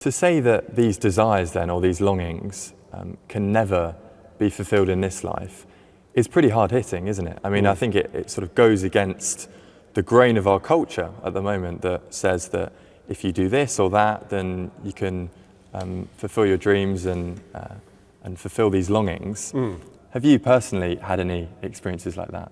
To say that these desires then, or these longings, can never be fulfilled in this life is pretty hard-hitting, isn't it? I mean, I think it sort of goes against the grain of our culture at the moment that says that if you do this or that, then you can fulfill your dreams and fulfill these longings. Have you personally had any experiences like that?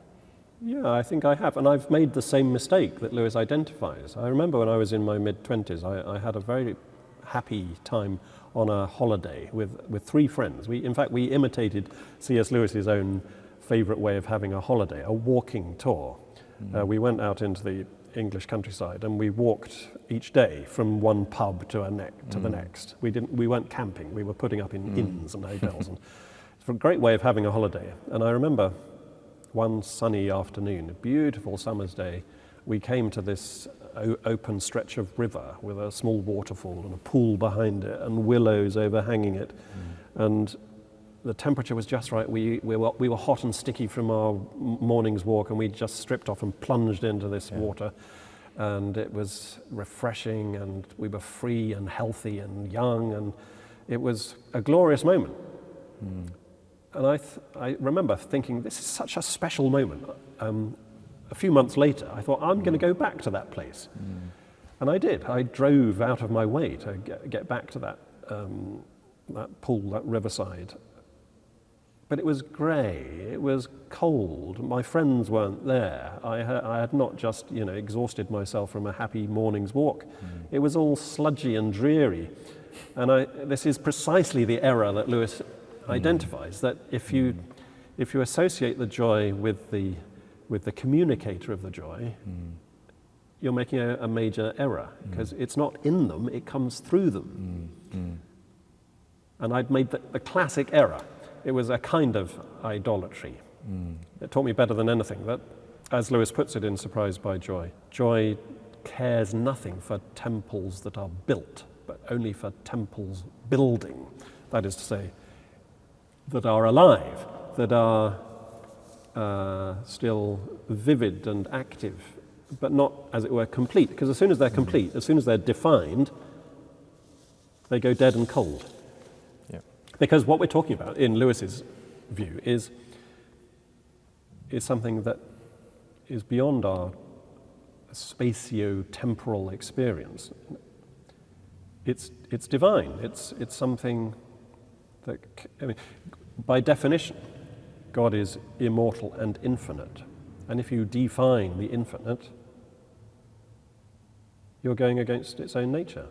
Yeah, I think I have, and I've made the same mistake that Lewis identifies. I remember when I was in my mid-20s, I had a very happy time on a holiday with three friends. In fact, we imitated C.S. Lewis's own favourite way of having a holiday, a walking tour. We went out into the English countryside and we walked each day from one pub to the next. We weren't camping, we were putting up in inns and hotels. And it's a great way of having a holiday. And I remember one sunny afternoon, a beautiful summer's day, we came to this open stretch of river with a small waterfall and a pool behind it and willows overhanging it. And the temperature was just right. We were hot and sticky from our morning's walk, and we just stripped off and plunged into this water. And it was refreshing, and we were free and healthy and young, and it was a glorious moment. And I remember thinking, this is such a special moment. A few months later, I thought, I'm going to go back to that place. And I did. I drove out of my way to get back to that pool, that riverside. But it was grey, it was cold, my friends weren't there. I had not just exhausted myself from a happy morning's walk. It was all sludgy and dreary. And this is precisely the error that Lewis identifies, that if you associate the joy with the communicator of the joy, you're making a major error, because it's not in them, it comes through them. And I'd made the classic error. It was a kind of idolatry. It taught me better than anything that, as Lewis puts it in Surprised by Joy, joy cares nothing for temples that are built, but only for temples building. That is to say, that are alive, that are still vivid and active, but not, as it were, complete. Because as soon as they're complete, as soon as they're defined, they go dead and cold. Because what we're talking about, in Lewis's view, is something that is beyond our spatio-temporal experience. It's divine. It's something that, by definition, God is immortal and infinite. And if you define the infinite, you're going against its own nature.